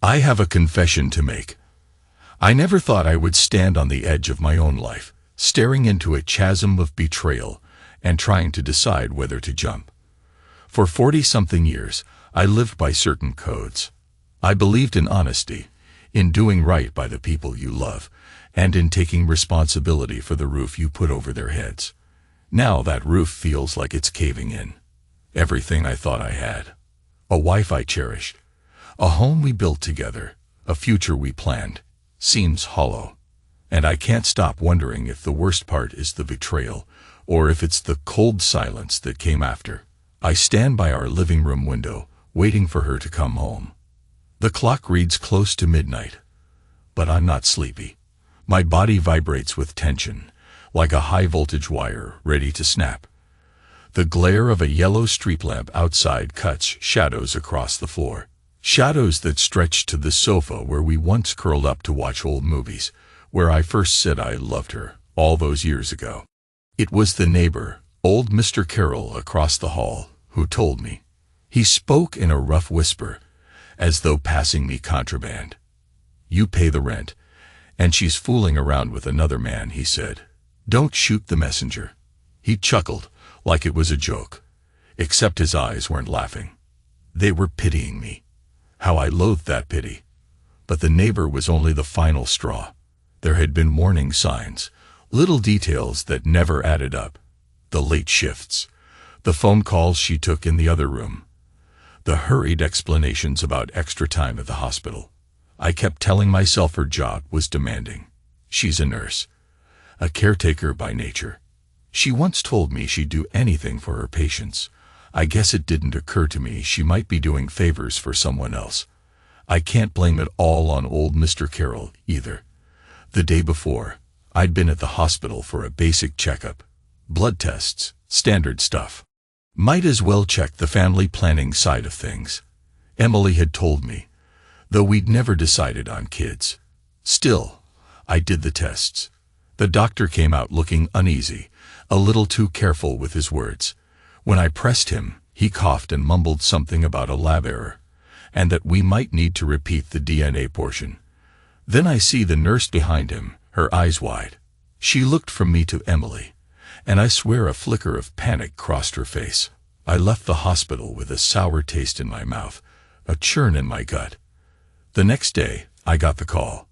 I have a confession to make. I never thought I would stand on the edge of my own life, staring into a chasm of betrayal and trying to decide whether to jump. For 40-something years, I lived by certain codes. I believed in honesty, in doing right by the people you love, and in taking responsibility for the roof you put over their heads. Now that roof feels like it's caving in. Everything I thought I had. A wife I cherished. A home we built together. A future we planned. Seems hollow. And I can't stop wondering if the worst part is the betrayal, or if it's the cold silence that came after. I stand by our living room window, waiting for her to come home. The clock reads close to midnight. But I'm not sleepy. My body vibrates with tension, like a high-voltage wire ready to snap. The glare of a yellow street lamp outside cuts shadows across the floor. Shadows that stretch to the sofa where we once curled up to watch old movies, where I first said I loved her, all those years ago. It was the neighbor, old Mr. Carroll across the hall, who told me. He spoke in a rough whisper, as though passing me contraband. You pay the rent, and she's fooling around with another man, he said. Don't shoot the messenger. He chuckled, like it was a joke, except his eyes weren't laughing. They were pitying me. How I loathed that pity. But the neighbor was only the final straw. There had been warning signs, little details that never added up. The late shifts, the phone calls she took in the other room, the hurried explanations about extra time at the hospital. I kept telling myself her job was demanding. She's a nurse, a caretaker by nature. She once told me she'd do anything for her patients. I guess it didn't occur to me she might be doing favors for someone else. I can't blame it all on old Mr. Carroll, either. The day before, I'd been at the hospital for a basic checkup. Blood tests, standard stuff. Might as well check the family planning side of things. Emily had told me, though we'd never decided on kids. Still, I did the tests. The doctor came out looking uneasy, a little too careful with his words. When I pressed him, he coughed and mumbled something about a lab error, and that we might need to repeat the DNA portion. Then I see the nurse behind him, her eyes wide. She looked from me to Emily, and I swear a flicker of panic crossed her face. I left the hospital with a sour taste in my mouth, a churn in my gut. The next day, I got the call.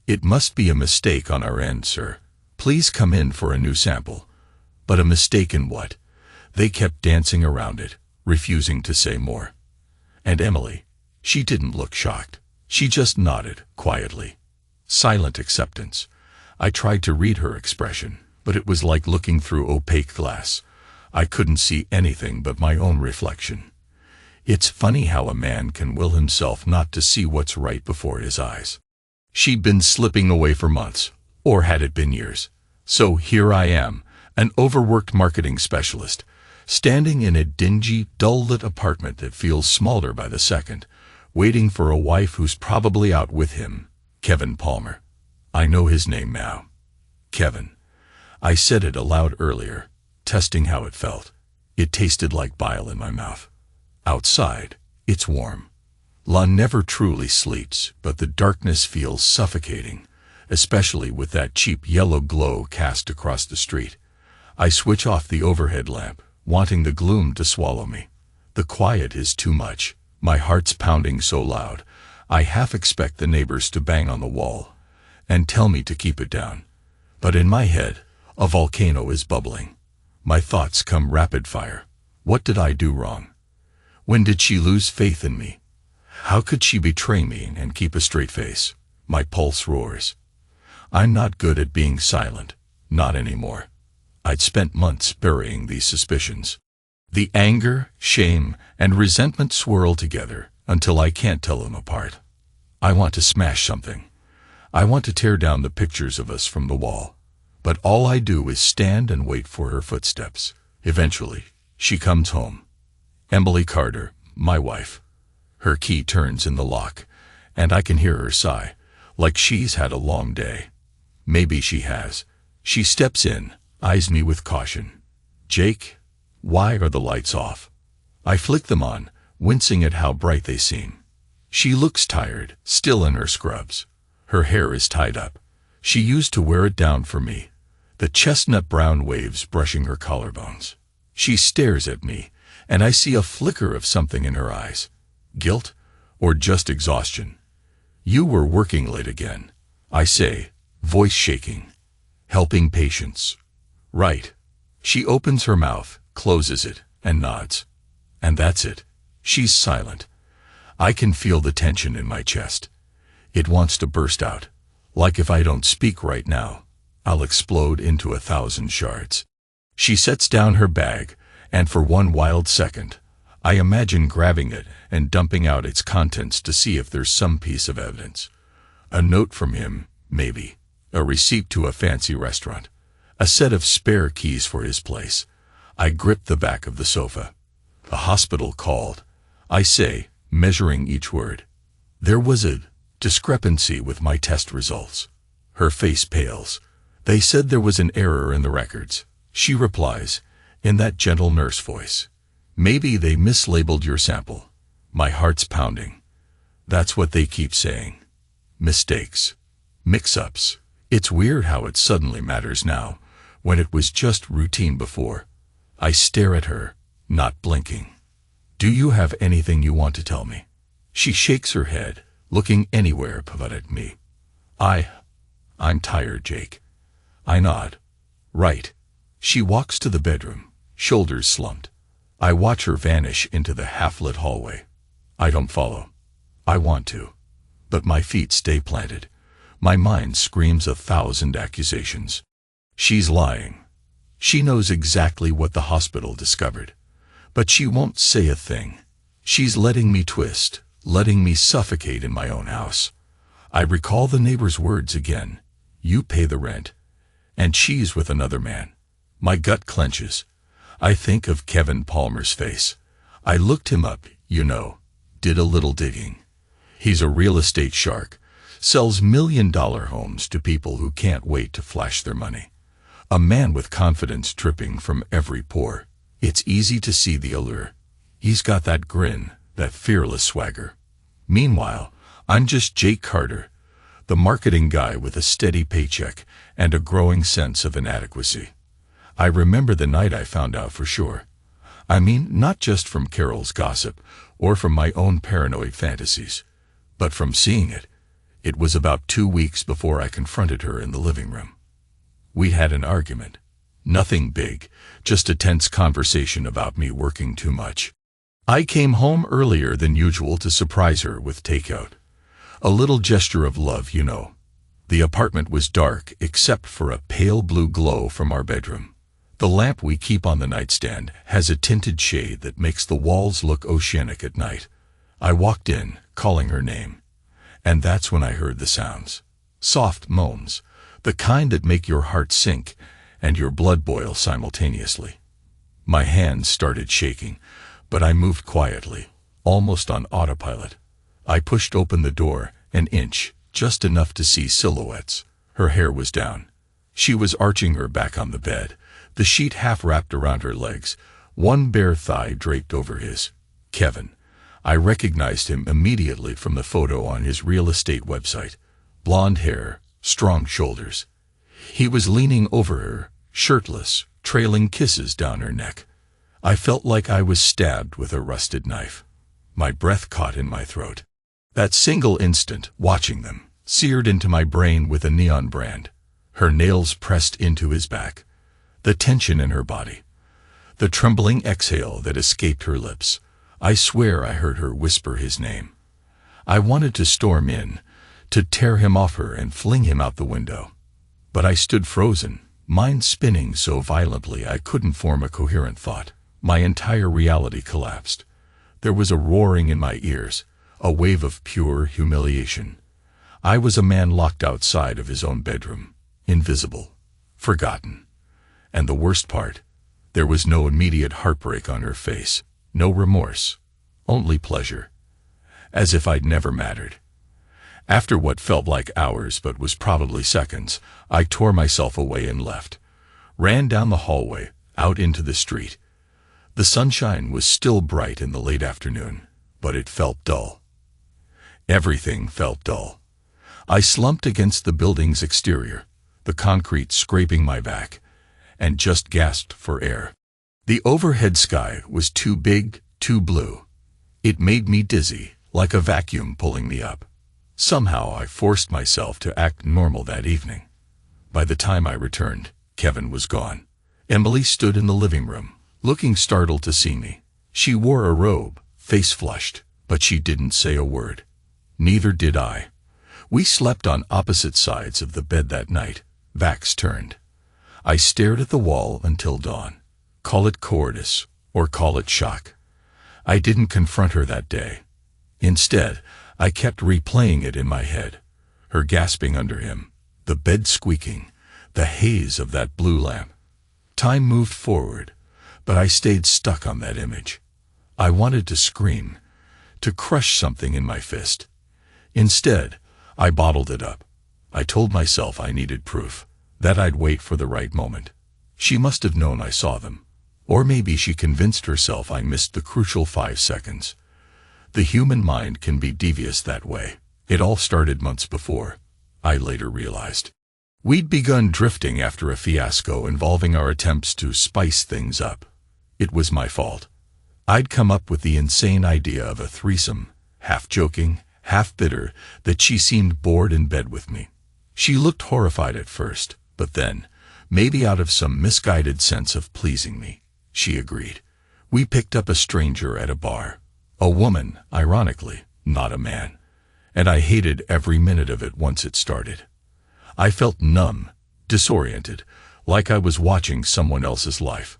It must be a mistake on our end, sir. Please come in for a new sample. But a mistake in what? They kept dancing around it, refusing to say more. And Emily, she didn't look shocked. She just nodded, quietly. Silent acceptance. I tried to read her expression, but it was like looking through opaque glass. I couldn't see anything but my own reflection. It's funny how a man can will himself not to see what's right before his eyes. She'd been slipping away for months, or had it been years? So here I am, an overworked marketing specialist, standing in a dingy, dull-lit apartment that feels smaller by the second, waiting for a wife who's probably out with him, Kevin Palmer. I know his name now. Kevin. I said it aloud earlier, testing how it felt. It tasted like bile in my mouth. Outside, it's warm. Lon never truly sleeps, but the darkness feels suffocating, especially with that cheap yellow glow cast across the street. I switch off the overhead lamp, wanting the gloom to swallow me. The quiet is too much. My heart's pounding so loud, I half expect the neighbors to bang on the wall and tell me to keep it down. But in my head, a volcano is bubbling. My thoughts come rapid fire. What did I do wrong? When did she lose faith in me? How could she betray me and keep a straight face? My pulse roars. I'm not good at being silent, not anymore. I'd spent months burying these suspicions. The anger, shame, and resentment swirl together until I can't tell them apart. I want to smash something. I want to tear down the pictures of us from the wall. But all I do is stand and wait for her footsteps. Eventually, she comes home. Emily Carter, my wife. Her key turns in the lock, and I can hear her sigh, like she's had a long day. Maybe she has. She steps in, eyes me with caution. Jake, why are the lights off? I flick them on, wincing at how bright they seem. She looks tired, still in her scrubs. Her hair is tied up. She used to wear it down for me, the chestnut brown waves brushing her collarbones. She stares at me, and I see a flicker of something in her eyes. Guilt, or just exhaustion. "You were working late again," I say, voice shaking. "Helping patients." "Right." She opens her mouth, closes it, and nods. And that's it. She's silent. I can feel the tension in my chest. It wants to burst out. Like if I don't speak right now, I'll explode into 1,000 shards. She sets down her bag, and for one wild second, I imagine grabbing it and dumping out its contents to see if there's some piece of evidence. A note from him, maybe. A receipt to a fancy restaurant. A set of spare keys for his place. I grip the back of the sofa. "A hospital called," I say, measuring each word. There was a discrepancy with my test results. Her face pales. "They said there was an error in the records," she replies, in that gentle nurse voice. "Maybe they mislabeled your sample." My heart's pounding. That's what they keep saying. Mistakes. Mix-ups. It's weird how it suddenly matters now, when it was just routine before. I stare at her, not blinking. "Do you have anything you want to tell me?" She shakes her head, looking anywhere but at me. I'm tired, Jake." I nod. "Right." She walks to the bedroom, shoulders slumped. I watch her vanish into the half-lit hallway. I don't follow. I want to. But my feet stay planted. My mind screams 1,000 accusations. She's lying. She knows exactly what the hospital discovered. But she won't say a thing. She's letting me twist, letting me suffocate in my own house. I recall the neighbor's words again. "You pay the rent." And she's with another man. My gut clenches. I think of Kevin Palmer's face. I looked him up, did a little digging. He's a real estate shark, sells $1,000,000 homes to people who can't wait to flash their money. A man with confidence dripping from every pore. It's easy to see the allure. He's got that grin, that fearless swagger. Meanwhile, I'm just Jake Carter, the marketing guy with a steady paycheck and a growing sense of inadequacy. I remember the night I found out for sure. I mean, not just from Carol's gossip or from my own paranoid fantasies, but from seeing it. It was about 2 weeks before I confronted her in the living room. We had an argument. Nothing big, just a tense conversation about me working too much. I came home earlier than usual to surprise her with takeout. A little gesture of love, The apartment was dark except for a pale blue glow from our bedroom. The lamp we keep on the nightstand has a tinted shade that makes the walls look oceanic at night. I walked in, calling her name. And that's when I heard the sounds. Soft moans, the kind that make your heart sink and your blood boil simultaneously. My hands started shaking, but I moved quietly, almost on autopilot. I pushed open the door an inch, just enough to see silhouettes. Her hair was down. She was arching her back on the bed, the sheet half wrapped around her legs, one bare thigh draped over his. Kevin. I recognized him immediately from the photo on his real estate website. Blonde hair, strong shoulders. He was leaning over her, shirtless, trailing kisses down her neck. I felt like I was stabbed with a rusted knife. My breath caught in my throat. That single instant, watching them, seared into my brain with a neon brand. Her nails pressed into his back. The tension in her body. The trembling exhale that escaped her lips. I swear I heard her whisper his name. I wanted to storm in, to tear him off her and fling him out the window. But I stood frozen, mind spinning so violently I couldn't form a coherent thought. My entire reality collapsed. There was a roaring in my ears, a wave of pure humiliation. I was a man locked outside of his own bedroom, invisible, forgotten. And the worst part, there was no immediate heartbreak on her face, no remorse, only pleasure. As if I'd never mattered. After what felt like hours but was probably seconds, I tore myself away and left. Ran down the hallway, out into the street. The sunshine was still bright in the late afternoon, but it felt dull. Everything felt dull. I slumped against the building's exterior, the concrete scraping my back, and just gasped for air. The overhead sky was too big, too blue. It made me dizzy, like a vacuum pulling me up. Somehow I forced myself to act normal that evening. By the time I returned, Kevin was gone. Emily stood in the living room, looking startled to see me. She wore a robe, face flushed, but she didn't say a word. Neither did I. We slept on opposite sides of the bed that night, backs turned. I stared at the wall until dawn. Call it cowardice, or call it shock. I didn't confront her that day. Instead, I kept replaying it in my head. Her gasping under him, the bed squeaking, the haze of that blue lamp. Time moved forward, but I stayed stuck on that image. I wanted to scream, to crush something in my fist. Instead, I bottled it up. I told myself I needed proof, that I'd wait for the right moment. She must have known I saw them. Or maybe she convinced herself I missed the crucial 5 seconds. The human mind can be devious that way. It all started months before, I later realized. We'd begun drifting after a fiasco involving our attempts to spice things up. It was my fault. I'd come up with the insane idea of a threesome, half joking, half bitter, that she seemed bored in bed with me. She looked horrified at first, but then, maybe out of some misguided sense of pleasing me, she agreed. We picked up a stranger at a bar. A woman, ironically, not a man. And I hated every minute of it once it started. I felt numb, disoriented, like I was watching someone else's life.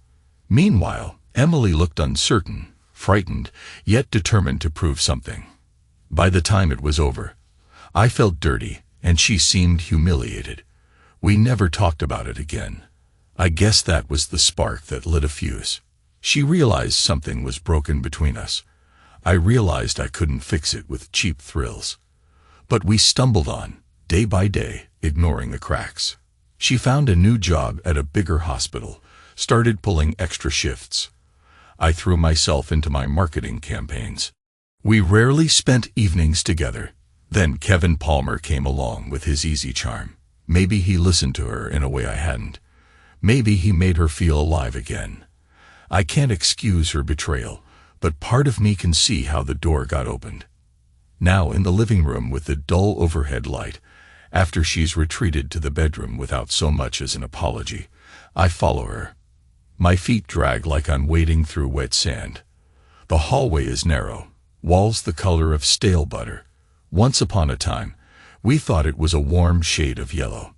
Meanwhile, Emily looked uncertain, frightened, yet determined to prove something. By the time it was over, I felt dirty, and she seemed humiliated. We never talked about it again. I guess that was the spark that lit a fuse. She realized something was broken between us. I realized I couldn't fix it with cheap thrills. But we stumbled on, day by day, ignoring the cracks. She found a new job at a bigger hospital, started pulling extra shifts. I threw myself into my marketing campaigns. We rarely spent evenings together. Then Kevin Palmer came along with his easy charm. Maybe he listened to her in a way I hadn't. Maybe he made her feel alive again. I can't excuse her betrayal, but part of me can see how the door got opened. Now in the living room with the dull overhead light, after she's retreated to the bedroom without so much as an apology, I follow her. My feet drag like I'm wading through wet sand. The hallway is narrow, walls the color of stale butter. Once upon a time, we thought it was a warm shade of yellow.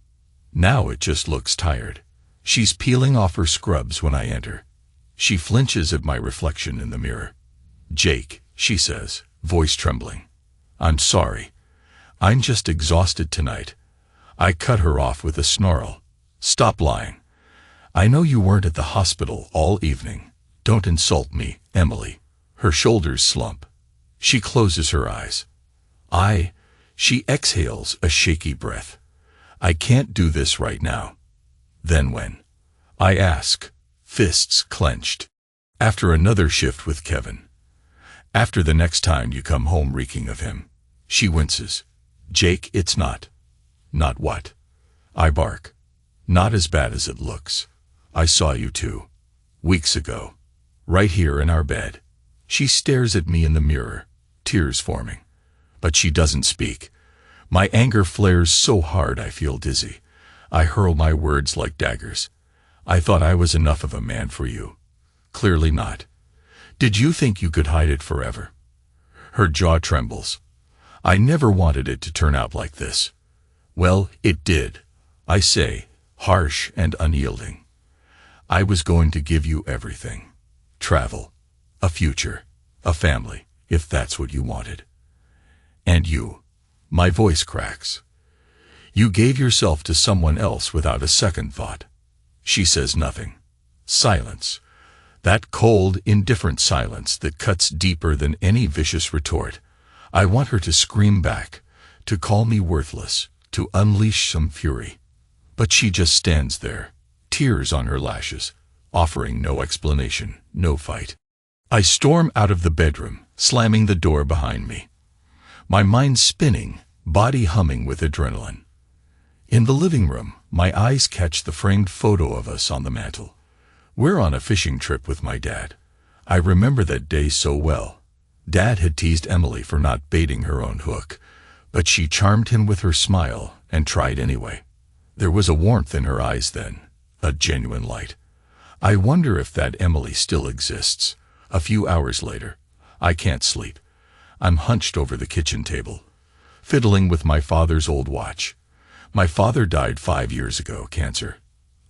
Now it just looks tired. She's peeling off her scrubs when I enter. She flinches at my reflection in the mirror. "Jake," she says, voice trembling. "I'm sorry. I'm just exhausted tonight." I cut her off with a snarl. "Stop lying. I know you weren't at the hospital all evening. Don't insult me, Emily." Her shoulders slump. She closes her eyes. She exhales a shaky breath. "I can't do this right now." "Then when?" I ask, fists clenched. "After another shift with Kevin. After the next time you come home reeking of him." She winces. "Jake, it's not." "Not what?" I bark. "Not as bad as it looks. I saw you 2 weeks ago. Right here in our bed." She stares at me in the mirror, tears forming. But she doesn't speak. My anger flares so hard I feel dizzy. I hurl my words like daggers. "I thought I was enough of a man for you. Clearly not. Did you think you could hide it forever?" Her jaw trembles. "I never wanted it to turn out like this." "Well, it did," I say, harsh and unyielding. "I was going to give you everything. Travel, a future, a family, if that's what you wanted. And you," my voice cracks, "you gave yourself to someone else without a second thought." She says nothing. Silence. That cold, indifferent silence that cuts deeper than any vicious retort. I want her to scream back, to call me worthless, to unleash some fury. But she just stands there, tears on her lashes, offering no explanation, no fight. I storm out of the bedroom, slamming the door behind me. my mind spinning, body humming with adrenaline. In the living room, my eyes catch the framed photo of us on the mantel. We're on a fishing trip with my dad. I remember that day so well. Dad had teased Emily for not baiting her own hook, but she charmed him with her smile and tried anyway. There was a warmth in her eyes then, a genuine light. I wonder if that Emily still exists. A few hours later, I can't sleep. I'm hunched over the kitchen table, fiddling with my father's old watch. My father died 5 years ago, cancer.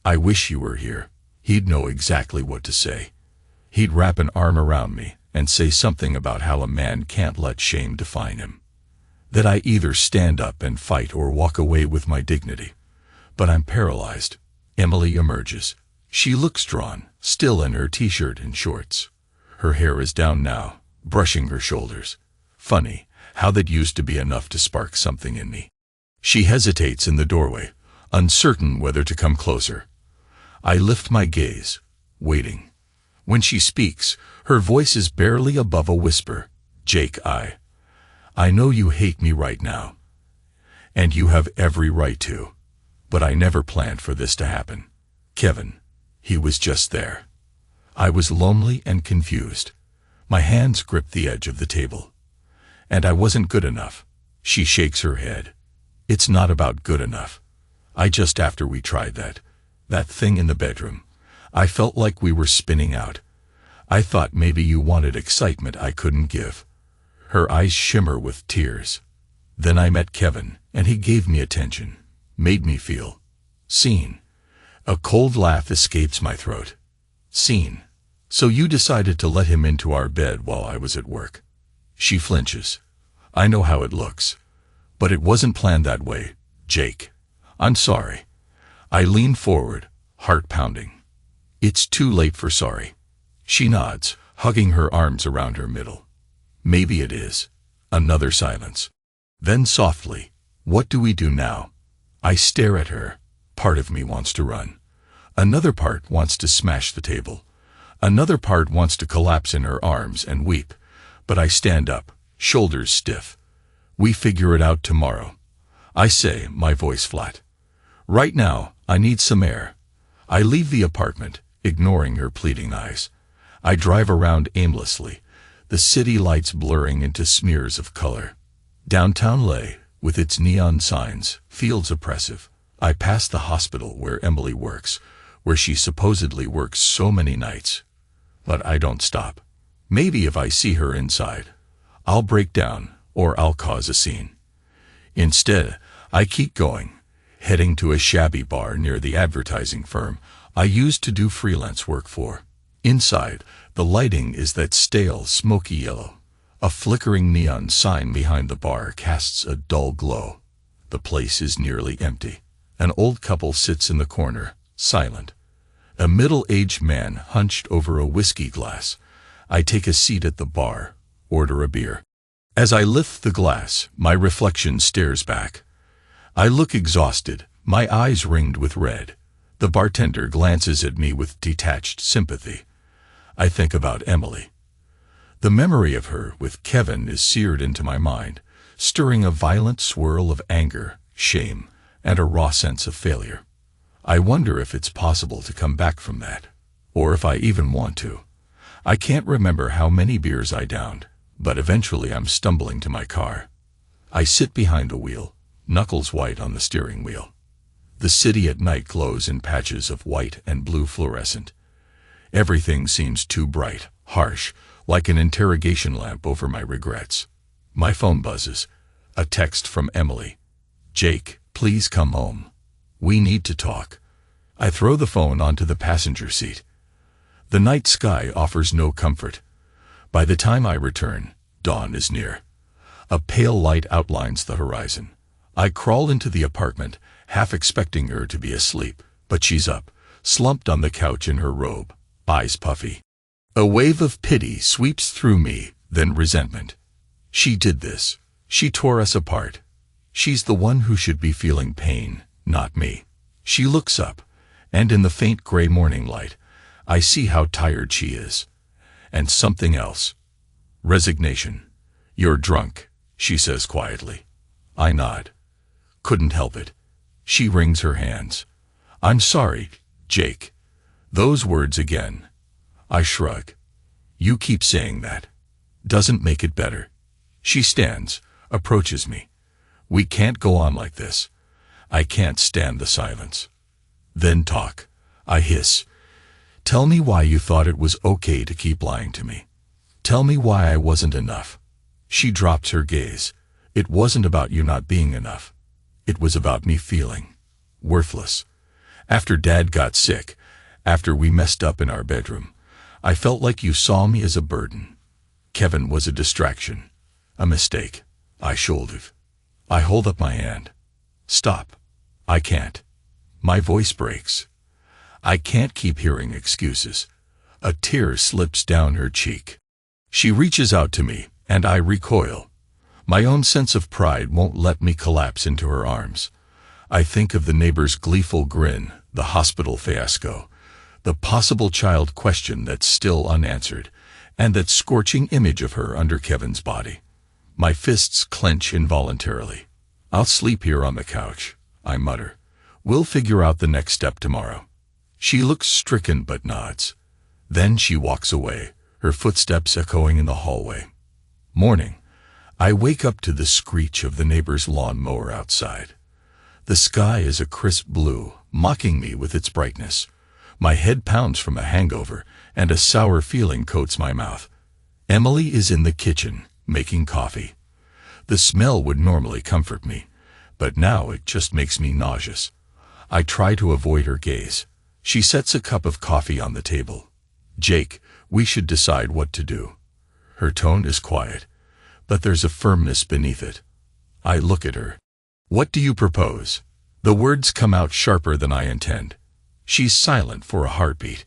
I wish you were here. He'd know exactly what to say. He'd wrap an arm around me and say something about how a man can't let shame define him. That I either stand up and fight or walk away with my dignity. But I'm paralyzed. Emily emerges. She looks drawn, still in her t-shirt and shorts. Her hair is down now, brushing her shoulders. Funny, how that used to be enough to spark something in me. She hesitates in the doorway, uncertain whether to come closer. I lift my gaze, waiting. When she speaks, her voice is barely above a whisper. Jake, I know you hate me right now. And you have every right to. But I never planned for this to happen. Kevin, he was just there. I was lonely and confused. My hands gripped the edge of the table. And I wasn't good enough. She shakes her head. It's not about good enough. After we tried that thing in the bedroom, I felt like we were spinning out. I thought maybe you wanted excitement I couldn't give. Her eyes shimmer with tears. Then I met Kevin, and he gave me attention, made me feel seen. A cold laugh escapes my throat. Seen. So you decided to let him into our bed while I was at work. She flinches. I know how it looks. But it wasn't planned that way, Jake. I'm sorry. I lean forward, heart pounding. It's too late for sorry. She nods, hugging her arms around her middle. Maybe it is. Another silence. Then softly, what do we do now? I stare at her. Part of me wants to run. Another part wants to smash the table. Another part wants to collapse in her arms and weep. But I stand up, shoulders stiff. We figure it out tomorrow. I say, my voice flat. Right now, I need some air. I leave the apartment, ignoring her pleading eyes. I drive around aimlessly, the city lights blurring into smears of color. Downtown LA, with its neon signs, feels oppressive. I pass the hospital where Emily works, where she supposedly works so many nights. But I don't stop. Maybe if I see her inside, I'll break down, or I'll cause a scene. Instead, I keep going, heading to a shabby bar near the advertising firm I used to do freelance work for. Inside, the lighting is that stale, smoky yellow. A flickering neon sign behind the bar casts a dull glow. The place is nearly empty. An old couple sits in the corner, silent. A middle-aged man hunched over a whiskey glass. I take a seat at the bar, order a beer. As I lift the glass, my reflection stares back. I look exhausted, my eyes ringed with red. The bartender glances at me with detached sympathy. I think about Emily. The memory of her with Kevin is seared into my mind, stirring a violent swirl of anger, shame, and a raw sense of failure. I wonder if it's possible to come back from that, or if I even want to. I can't remember how many beers I downed, but eventually I'm stumbling to my car. I sit behind the wheel, knuckles white on the steering wheel. The city at night glows in patches of white and blue fluorescent. Everything seems too bright, harsh, like an interrogation lamp over my regrets. My phone buzzes. A text from Emily. Jake, please come home. We need to talk. I throw the phone onto the passenger seat. The night sky offers no comfort. By the time I return, dawn is near. A pale light outlines the horizon. I crawl into the apartment, half expecting her to be asleep, but she's up, slumped on the couch in her robe, eyes puffy. A wave of pity sweeps through me, then resentment. She did this. She tore us apart. She's the one who should be feeling pain, not me. She looks up, and in the faint gray morning light, I see how tired she is. And something else. Resignation. You're drunk, she says quietly. I nod. Couldn't help it. She wrings her hands. I'm sorry, Jake. Those words again. I shrug. You keep saying that. Doesn't make it better. She stands, approaches me. We can't go on like this. I can't stand the silence. Then talk. I hiss. Tell me why you thought it was okay to keep lying to me. Tell me why I wasn't enough. She drops her gaze. It wasn't about you not being enough. It was about me feeling worthless. After Dad got sick, after we messed up in our bedroom, I felt like you saw me as a burden. Kevin was a distraction, a mistake. I shoulder. I hold up my hand. Stop. I can't. My voice breaks. I can't keep hearing excuses. A tear slips down her cheek. She reaches out to me, and I recoil. My own sense of pride won't let me collapse into her arms. I think of the neighbor's gleeful grin, the hospital fiasco, the possible child question that's still unanswered, and that scorching image of her under Kevin's body. My fists clench involuntarily. I'll sleep here on the couch, I mutter. We'll figure out the next step tomorrow. She looks stricken but nods. Then she walks away, her footsteps echoing in the hallway. Morning. I wake up to the screech of the neighbor's lawn mower outside. The sky is a crisp blue, mocking me with its brightness. My head pounds from a hangover, and a sour feeling coats my mouth. Emily is in the kitchen, making coffee. The smell would normally comfort me, but now it just makes me nauseous. I try to avoid her gaze. She sets a cup of coffee on the table. Jake, we should decide what to do. Her tone is quiet, but there's a firmness beneath it. I look at her. What do you propose? The words come out sharper than I intend. She's silent for a heartbeat.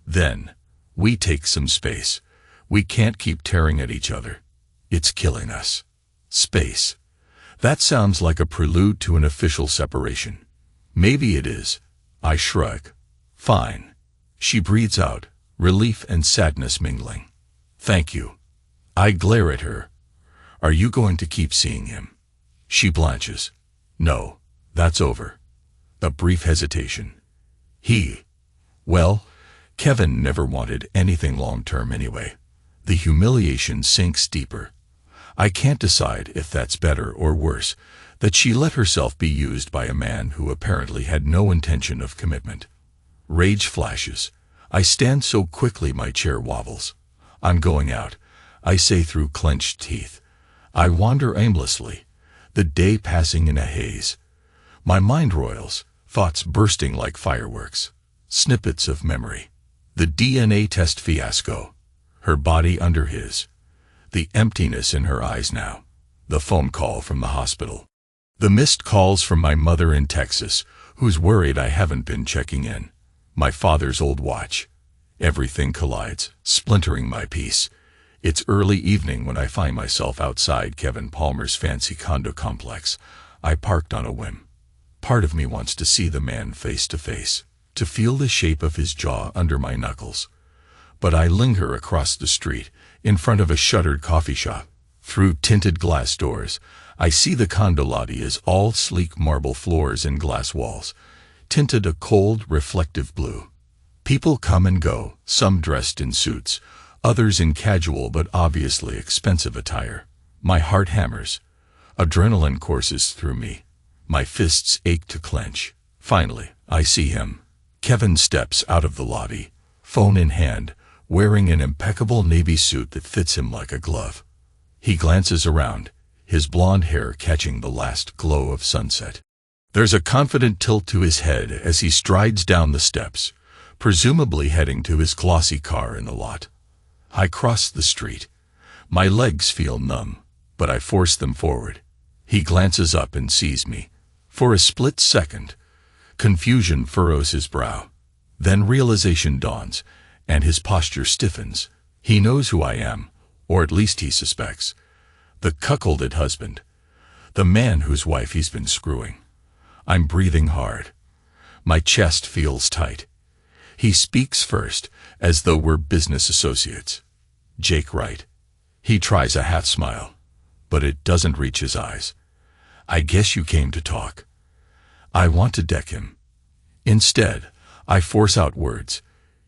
Then, we take some space. We can't keep tearing at each other. It's killing us. Space. That sounds like a prelude to an official separation. Maybe it is. I shrug. Fine. She breathes out, relief and sadness mingling. Thank you. I glare at her. Are you going to keep seeing him? She blanches. No, that's over. A brief hesitation. Well, Kevin never wanted anything long-term anyway. The humiliation sinks deeper. I can't decide if that's better or worse, that she let herself be used by a man who apparently had no intention of commitment. Rage flashes. I stand so quickly my chair wobbles. I'm going out, I say through clenched teeth. I wander aimlessly, the day passing in a haze. My mind roils, thoughts bursting like fireworks. Snippets of memory. The DNA test fiasco. Her body under his. The emptiness in her eyes now. The phone call from the hospital. The missed calls from my mother in Texas, who's worried I haven't been checking in. My father's old watch. Everything collides, splintering my peace. It's early evening when I find myself outside Kevin Palmer's fancy condo complex. I parked on a whim. Part of me wants to see the man face to face, to feel the shape of his jaw under my knuckles. But I linger across the street, in front of a shuttered coffee shop. Through tinted glass doors, I see the condo lobby is all sleek marble floors and glass walls, tinted a cold, reflective blue. People come and go, some dressed in suits, others in casual but obviously expensive attire. My heart hammers. Adrenaline courses through me. My fists ache to clench. Finally, I see him. Kevin steps out of the lobby, phone in hand, wearing an impeccable navy suit that fits him like a glove. He glances around, his blonde hair catching the last glow of sunset. There's a confident tilt to his head as he strides down the steps, presumably heading to his glossy car in the lot. I cross the street. My legs feel numb, but I force them forward. He glances up and sees me. For a split second, confusion furrows his brow. Then realization dawns, and his posture stiffens. He knows who I am, or at least he suspects. The cuckolded husband. The man whose wife he's been screwing. I'm breathing hard. My chest feels tight. He speaks first, as though we're business associates. Jake Wright. He tries a half smile. but it doesn't reach his eyes. I guess you came to talk. I want to deck him. Instead, I force out words.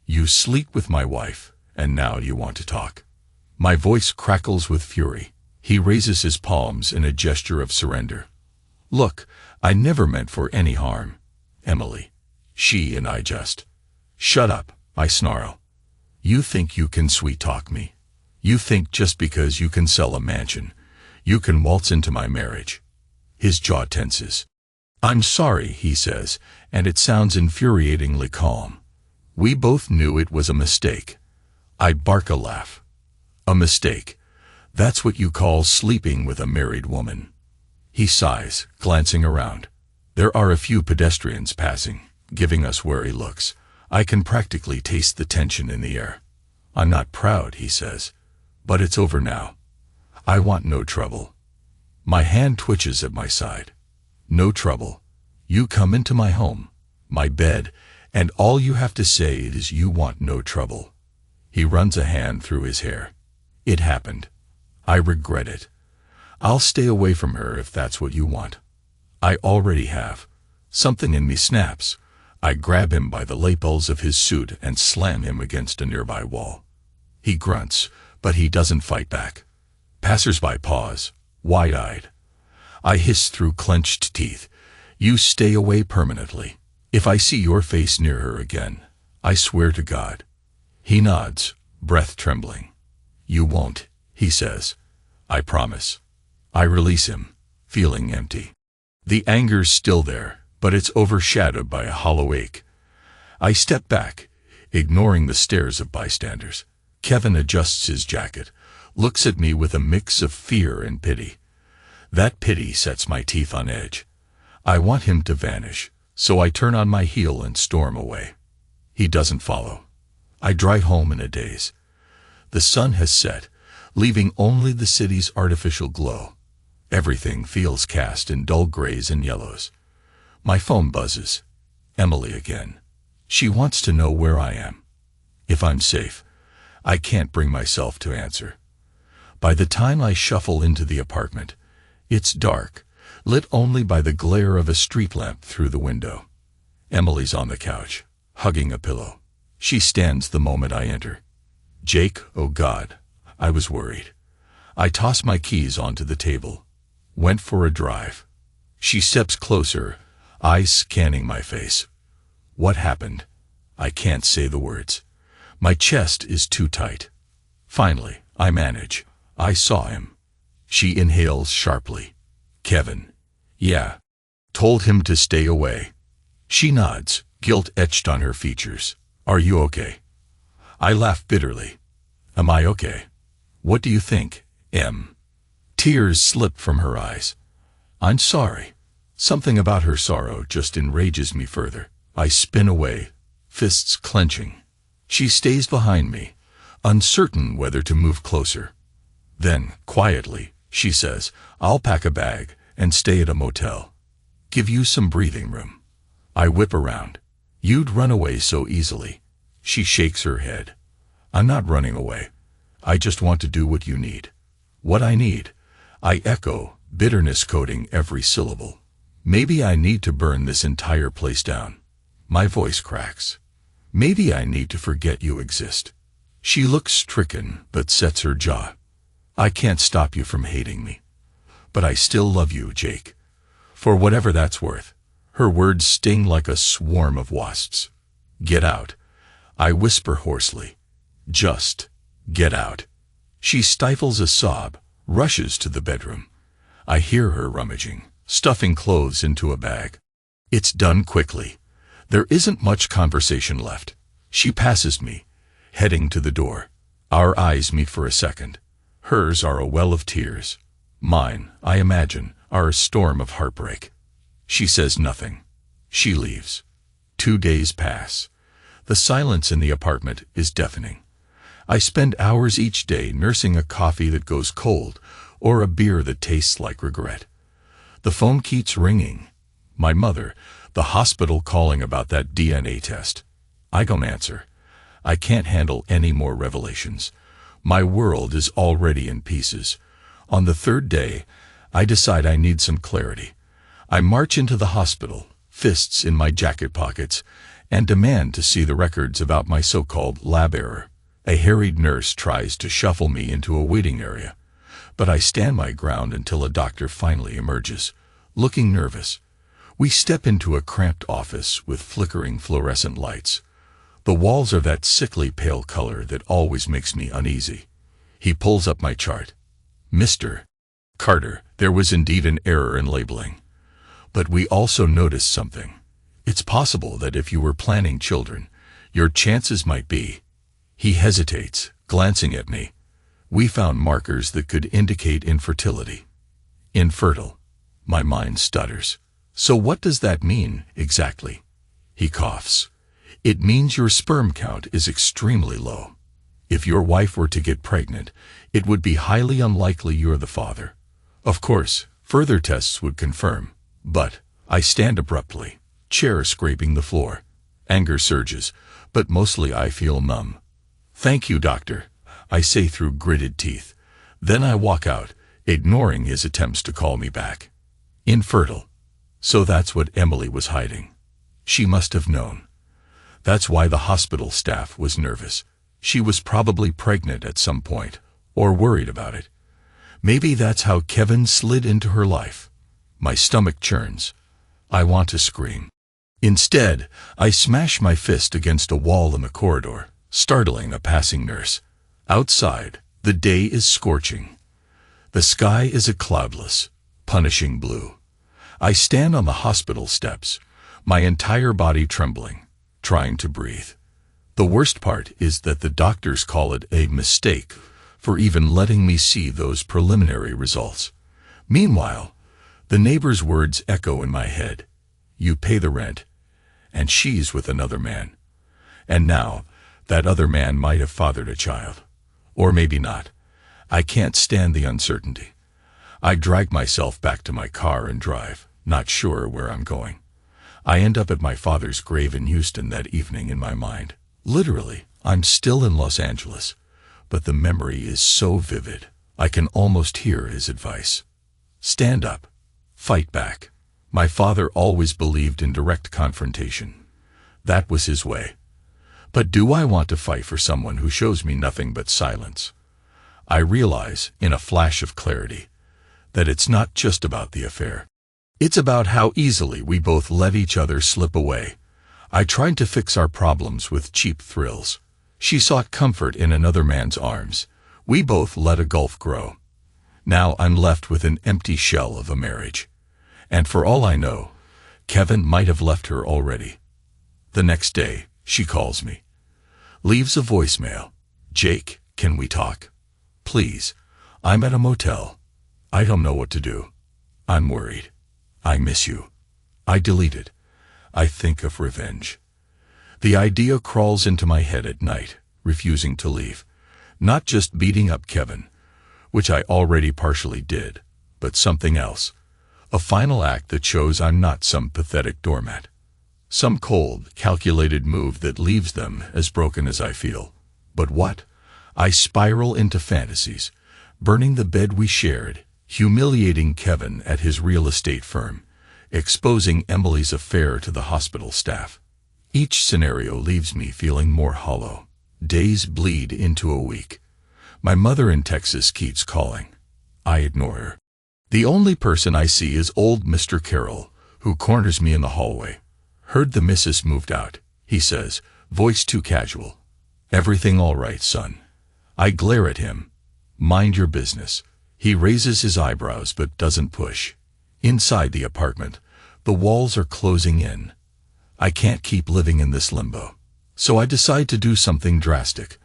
You sleep with my wife, and now you want to talk. My voice crackles with fury. He raises his palms in a gesture of surrender. Look, I never meant for any harm. Emily. She and I just. Shut up, I snarl. You think you can sweet-talk me. You think just because you can sell a mansion, you can waltz into my marriage. His jaw tenses. I'm sorry, he says, and it sounds infuriatingly calm. We both knew it was a mistake. I bark a laugh. A mistake. That's what you call sleeping with a married woman. He sighs, glancing around. There are a few pedestrians passing, giving us wary looks. I can practically taste the tension in the air. I'm not proud, he says, but it's over now. I want no trouble. My hand twitches at my side. No trouble. You come into my home, my bed, and all you have to say is you want no trouble. He runs a hand through his hair. It happened. I regret it. I'll stay away from her if that's what you want. I already have. Something in me snaps. I grab him by the lapels of his suit and slam him against a nearby wall. He grunts, but he doesn't fight back. Passers-by pause, wide-eyed. I hiss through clenched teeth. You stay away permanently. If I see your face near her again, I swear to God. He nods, breath trembling. You won't, he says. I promise. I release him, feeling empty. The anger's still there, but it's overshadowed by a hollow ache. I step back, ignoring the stares of bystanders. Kevin adjusts his jacket, looks at me with a mix of fear and pity. That pity sets my teeth on edge. I want him to vanish, so I turn on my heel and storm away. He doesn't follow. I drive home in a daze. The sun has set, leaving only the city's artificial glow. Everything feels cast in dull grays and yellows. My phone buzzes. Emily again. She wants to know where I am. If I'm safe. I can't bring myself to answer. By the time I shuffle into the apartment, it's dark, lit only by the glare of a street lamp through the window. Emily's on the couch, hugging a pillow. She stands the moment I enter. Jake, oh God, I was worried. I toss my keys onto the table. Went for a drive. She steps closer, eyes scanning my face. What happened? I can't say the words. My chest is too tight. Finally, I manage. I saw him. She inhales sharply. Kevin. Yeah. Told him to stay away. She nods, guilt etched on her features. Are you okay? I laugh bitterly. Am I okay? What do you think, Em? Tears slip from her eyes. I'm sorry. Something about her sorrow just enrages me further. I spin away, fists clenching. She stays behind me, uncertain whether to move closer. Then, quietly, she says, I'll pack a bag and stay at a motel. Give you some breathing room. I whip around. You'd run away so easily. She shakes her head. I'm not running away. I just want to do what you need. What I need. I echo, bitterness coating every syllable. Maybe I need to burn this entire place down. My voice cracks. Maybe I need to forget you exist. She looks stricken, but sets her jaw. I can't stop you from hating me. But I still love you, Jake. For whatever that's worth. Her words sting like a swarm of wasps. Get out. I whisper hoarsely. Just get out. She stifles a sob, rushes to the bedroom. I hear her rummaging, stuffing clothes into a bag. It's done quickly. There isn't much conversation left. She passes me, heading to the door. Our eyes meet for a second. Hers are a well of tears. Mine, I imagine, are a storm of heartbreak. She says nothing. She leaves. 2 days pass. The silence in the apartment is deafening. I spend hours each day nursing a coffee that goes cold or a beer that tastes like regret. The phone keeps ringing. My mother, the hospital calling about that DNA test. I don't answer. I can't handle any more revelations. My world is already in pieces. On the third day, I decide I need some clarity. I march into the hospital, fists in my jacket pockets, and demand to see the records about my so-called lab error. A harried nurse tries to shuffle me into a waiting area, but I stand my ground until a doctor finally emerges, looking nervous. We step into a cramped office with flickering fluorescent lights. The walls are that sickly pale color that always makes me uneasy. He pulls up my chart. Mr. Carter, there was indeed an error in labeling. But we also noticed something. It's possible that if you were planning children, your chances might be. He hesitates, glancing at me. We found markers that could indicate infertility. Infertile. My mind stutters. So what does that mean, exactly? He coughs. It means your sperm count is extremely low. If your wife were to get pregnant, it would be highly unlikely you're the father. Of course, further tests would confirm. But I stand abruptly, chair scraping the floor. Anger surges, but mostly I feel numb. Thank you, doctor, I say through gritted teeth. Then I walk out, ignoring his attempts to call me back. Infertile. So that's what Emily was hiding. She must have known. That's why the hospital staff was nervous. She was probably pregnant at some point, or worried about it. Maybe that's how Kevin slid into her life. My stomach churns. I want to scream. Instead, I smash my fist against a wall in the corridor, startling a passing nurse. Outside, the day is scorching. The sky is a cloudless, punishing blue. I stand on the hospital steps, my entire body trembling, trying to breathe. The worst part is that the doctors call it a mistake for even letting me see those preliminary results. Meanwhile, the neighbor's words echo in my head. You pay the rent, and she's with another man. And now, that other man might have fathered a child. Or maybe not. I can't stand the uncertainty. I drag myself back to my car and drive, not sure where I'm going. I end up at my father's grave in Houston that evening in my mind. Literally, I'm still in Los Angeles, but the memory is so vivid, I can almost hear his advice. Stand up. Fight back. My father always believed in direct confrontation. That was his way. But do I want to fight for someone who shows me nothing but silence? I realize, in a flash of clarity, that it's not just about the affair. It's about how easily we both let each other slip away. I tried to fix our problems with cheap thrills. She sought comfort in another man's arms. We both let a gulf grow. Now I'm left with an empty shell of a marriage. And for all I know, Kevin might have left her already. The next day, she calls me. Leaves a voicemail. Jake, can we talk? Please. I'm at a motel. I don't know what to do. I'm worried. I miss you. I delete it. I think of revenge. The idea crawls into my head at night, refusing to leave. Not just beating up Kevin, which I already partially did, but something else. A final act that shows I'm not some pathetic doormat. Some cold, calculated move that leaves them as broken as I feel. But what? I spiral into fantasies, burning the bed we shared, humiliating Kevin at his real estate firm, exposing Emily's affair to the hospital staff. Each scenario leaves me feeling more hollow. Days bleed into a week. My mother in Texas keeps calling. I ignore her. The only person I see is old Mr. Carroll, who corners me in the hallway. Heard the missus moved out, he says, voice too casual. Everything all right, son? I glare at him. Mind your business. He raises his eyebrows but doesn't push. Inside the apartment, the walls are closing in. I can't keep living in this limbo. So I decide to do something drastic.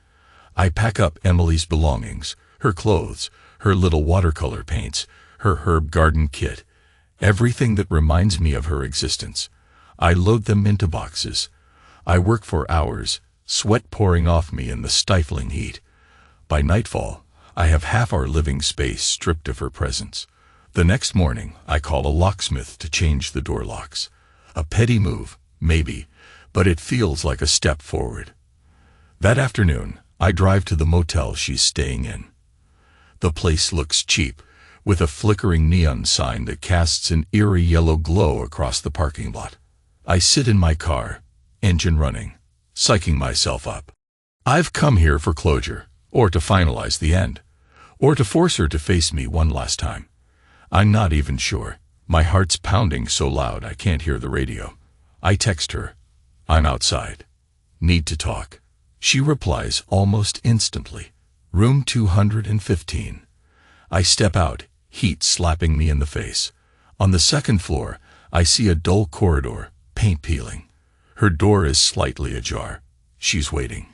I pack up Emily's belongings, her clothes, her little watercolor paints, her herb garden kit, everything that reminds me of her existence. I load them into boxes. I work for hours, sweat pouring off me in the stifling heat. By nightfall, I have half our living space stripped of her presence. The next morning, I call a locksmith to change the door locks. A petty move, maybe, but it feels like a step forward. That afternoon, I drive to the motel she's staying in. The place looks cheap, with a flickering neon sign that casts an eerie yellow glow across the parking lot. I sit in my car, engine running, psyching myself up. I've come here for closure, or to finalize the end, or to force her to face me one last time. I'm not even sure. My heart's pounding so loud I can't hear the radio. I text her, "I'm outside. Need to talk." She replies almost instantly, "Room 215. I step out, heat slapping me in the face. On the second floor, I see a dull corridor, paint peeling. Her door is slightly ajar. She's waiting.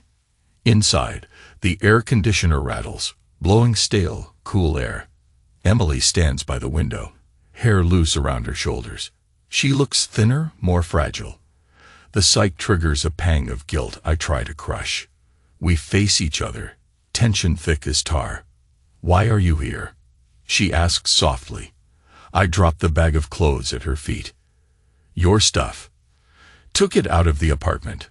Inside, the air conditioner rattles, blowing stale, cool air. Emily stands by the window, hair loose around her shoulders. She looks thinner, more fragile. The sight triggers a pang of guilt I try to crush. We face each other, tension thick as tar. "Why are you here?" she asks softly. I drop the bag of clothes at her feet. "Your stuff. Took it out of the apartment."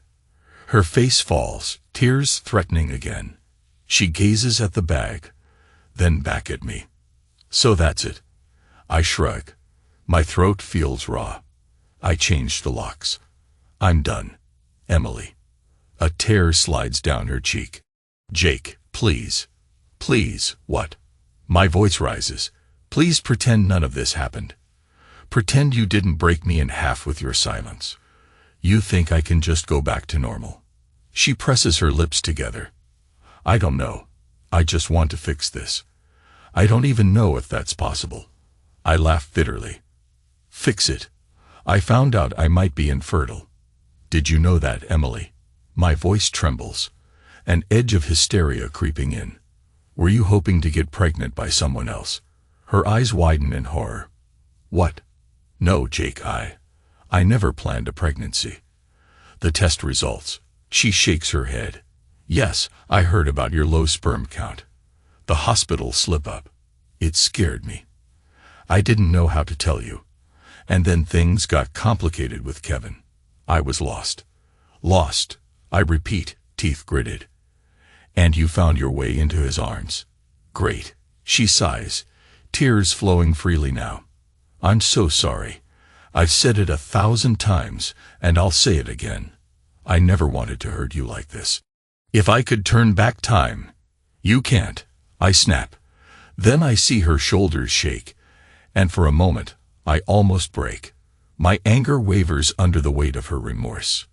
Her face falls, tears threatening again. She gazes at the bag, then back at me. "So that's it." I shrug. My throat feels raw. I change the locks. "I'm done, Emily." A tear slides down her cheek. "Jake, please. Please." "What?" My voice rises. "Please pretend none of this happened. Pretend you didn't break me in half with your silence. You think I can just go back to normal." She presses her lips together. "I don't know. I just want to fix this. I don't even know if that's possible." I laugh bitterly. "Fix it? I found out I might be infertile. Did you know that, Emily?" My voice trembles, an edge of hysteria creeping in. "Were you hoping to get pregnant by someone else?" Her eyes widen in horror. "What? No, Jake, I never planned a pregnancy." "The test results." She shakes her head. "Yes, I heard about your low sperm count. The hospital slip-up. It scared me. I didn't know how to tell you. And then things got complicated with Kevin. I was lost. Lost, I repeat, teeth gritted. And you found your way into his arms. Great." She sighs, tears flowing freely now. "I'm so sorry. I've said it 1,000 times, and I'll say it again. I never wanted to hurt you like this. If I could turn back time." "You can't," I snap. Then I see her shoulders shake, and for a moment, I almost break. My anger wavers under the weight of her remorse.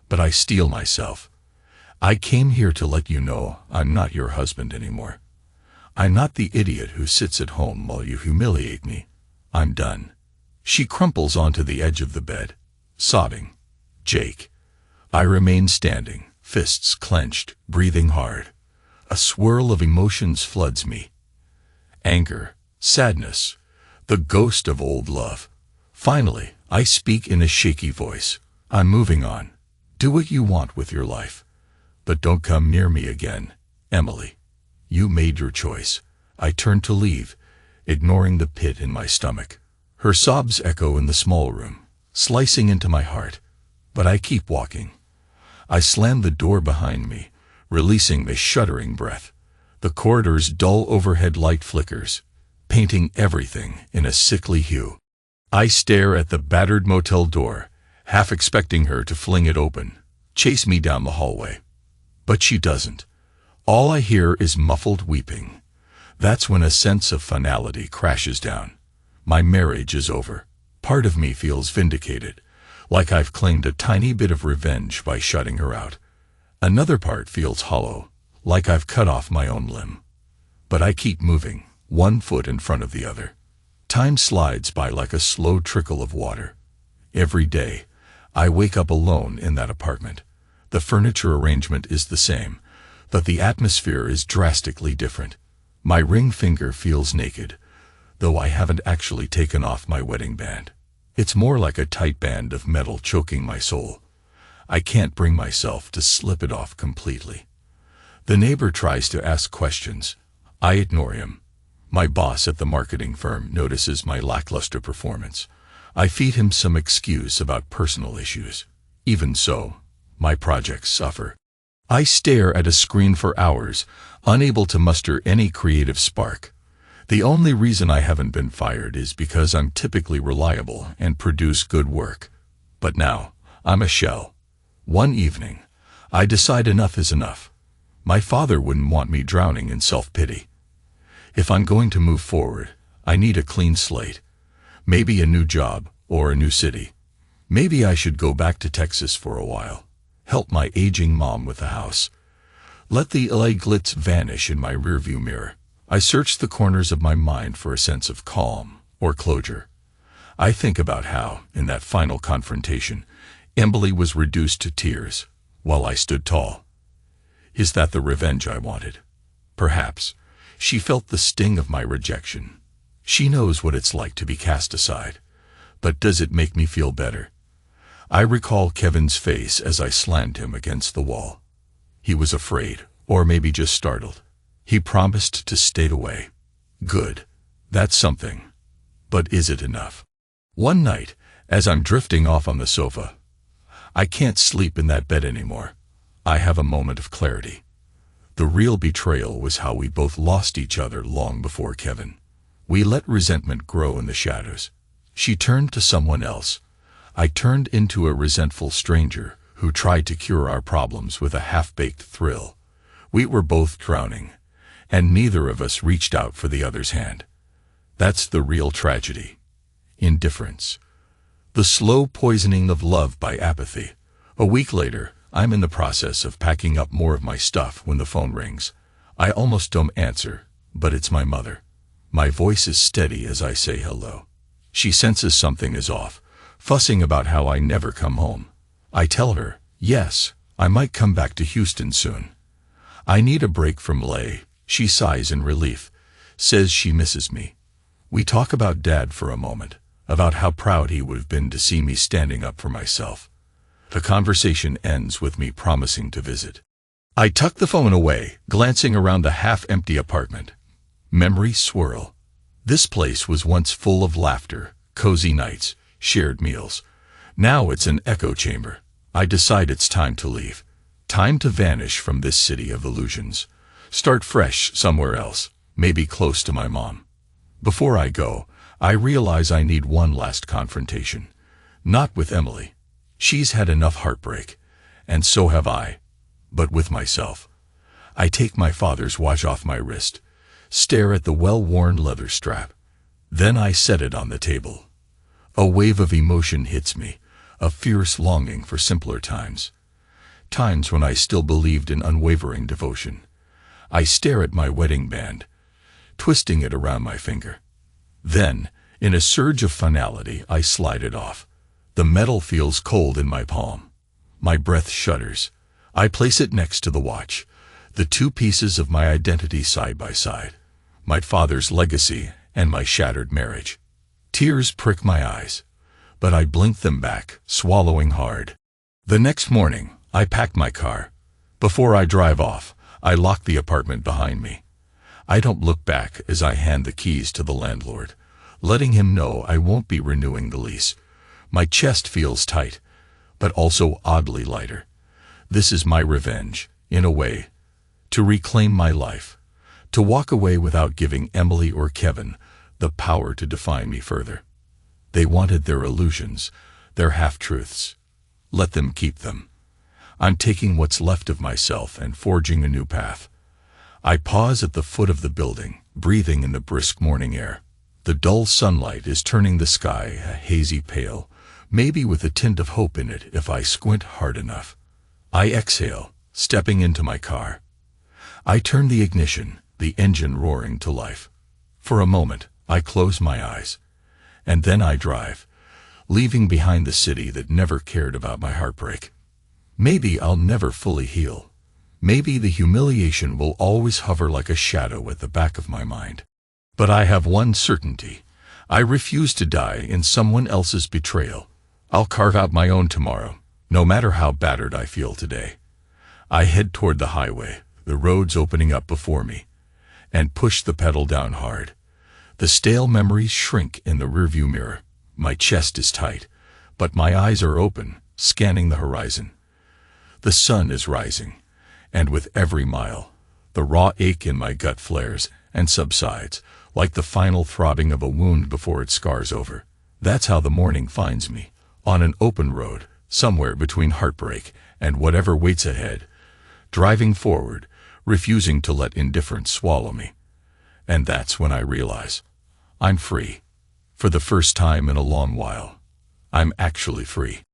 But I steel myself. "I came here to let you know I'm not your husband anymore. I'm not the idiot who sits at home while you humiliate me. I'm done." She crumples onto the edge of the bed, sobbing. "Jake." I remain standing, fists clenched, breathing hard. A swirl of emotions floods me. Anger, sadness, the ghost of old love. Finally, I speak in a shaky voice. "I'm moving on. Do what you want with your life. But don't come near me again, Emily. You made your choice." I turn to leave, ignoring the pit in my stomach. Her sobs echo in the small room, slicing into my heart. But I keep walking. I slam the door behind me, releasing a shuddering breath. The corridor's dull overhead light flickers, painting everything in a sickly hue. I stare at the battered motel door, half expecting her to fling it open, chase me down the hallway. But she doesn't. All I hear is muffled weeping. That's when a sense of finality crashes down. My marriage is over. Part of me feels vindicated, like I've claimed a tiny bit of revenge by shutting her out. Another part feels hollow, like I've cut off my own limb. But I keep moving, one foot in front of the other. Time slides by like a slow trickle of water. Every day, I wake up alone in that apartment. The furniture arrangement is the same, but the atmosphere is drastically different. My ring finger feels naked, though I haven't actually taken off my wedding band. It's more like a tight band of metal choking my soul. I can't bring myself to slip it off completely. The neighbor tries to ask questions. I ignore him. My boss at the marketing firm notices my lackluster performance. I feed him some excuse about personal issues. Even so, my projects suffer. I stare at a screen for hours, unable to muster any creative spark. The only reason I haven't been fired is because I'm typically reliable and produce good work. But now, I'm a shell. One evening, I decide enough is enough. My father wouldn't want me drowning in self-pity. If I'm going to move forward, I need a clean slate. Maybe a new job or a new city. Maybe I should go back to Texas for a while. Help my aging mom with the house. Let the LA glitz vanish in my rearview mirror. I search the corners of my mind for a sense of calm or closure. I think about how, in that final confrontation, Emily was reduced to tears while I stood tall. Is that the revenge I wanted? Perhaps. She felt the sting of my rejection. She knows what it's like to be cast aside. But does it make me feel better? I recall Kevin's face as I slammed him against the wall. He was afraid, or maybe just startled. He promised to stay away. Good. That's something. But is it enough? One night, as I'm drifting off on the sofa, I can't sleep in that bed anymore. I have a moment of clarity. The real betrayal was how we both lost each other long before Kevin. We let resentment grow in the shadows. She turned to someone else. I turned into a resentful stranger who tried to cure our problems with a half-baked thrill. We were both drowning, and neither of us reached out for the other's hand. That's the real tragedy. Indifference. The slow poisoning of love by apathy. A week later, I'm in the process of packing up more of my stuff when the phone rings. I almost don't answer, but it's my mother. My voice is steady as I say hello. She senses something is off, fussing about how I never come home. I tell her, yes, I might come back to Houston soon. I need a break from LA. She sighs in relief, says she misses me. We talk about Dad for a moment, about how proud he would have been to see me standing up for myself. The conversation ends with me promising to visit. I tuck the phone away, glancing around the half-empty apartment. Memories swirl. This place was once full of laughter, cozy nights, shared meals. Now it's an echo chamber. I decide it's time to leave. Time to vanish from this city of illusions. Start fresh somewhere else, maybe close to my mom. Before I go, I realize I need one last confrontation. Not with Emily. She's had enough heartbreak, and so have I. But with myself. I take my father's watch off my wrist, stare at the well-worn leather strap. Then I set it on the table. A wave of emotion hits me, a fierce longing for simpler times. Times when I still believed in unwavering devotion. I stare at my wedding band, twisting it around my finger. Then, in a surge of finality, I slide it off. The metal feels cold in my palm. My breath shudders. I place it next to the watch, the two pieces of my identity side by side. My father's legacy and my shattered marriage. Tears prick my eyes, but I blink them back, swallowing hard. The next morning, I pack my car. Before I drive off, I lock the apartment behind me. I don't look back as I hand the keys to the landlord, letting him know I won't be renewing the lease. My chest feels tight, but also oddly lighter. This is my revenge, in a way. To reclaim my life. To walk away without giving Emily or Kevin the power to define me further. They wanted their illusions, their half-truths. Let them keep them. I'm taking what's left of myself and forging a new path. I pause at the foot of the building, breathing in the brisk morning air. The dull sunlight is turning the sky a hazy pale, maybe with a tint of hope in it if I squint hard enough. I exhale, stepping into my car. I turn the ignition, the engine roaring to life. For a moment, I close my eyes. And then I drive, leaving behind the city that never cared about my heartbreak. Maybe I'll never fully heal. Maybe the humiliation will always hover like a shadow at the back of my mind. But I have one certainty. I refuse to die in someone else's betrayal. I'll carve out my own tomorrow, no matter how battered I feel today. I head toward the highway, the roads opening up before me, and push the pedal down hard. The stale memories shrink in the rearview mirror. My chest is tight, but my eyes are open, scanning the horizon. The sun is rising, and with every mile, the raw ache in my gut flares and subsides, like the final throbbing of a wound before it scars over. That's how the morning finds me, on an open road, somewhere between heartbreak and whatever waits ahead, driving forward, refusing to let indifference swallow me. And that's when I realize I'm free. For the first time in a long while, I'm actually free.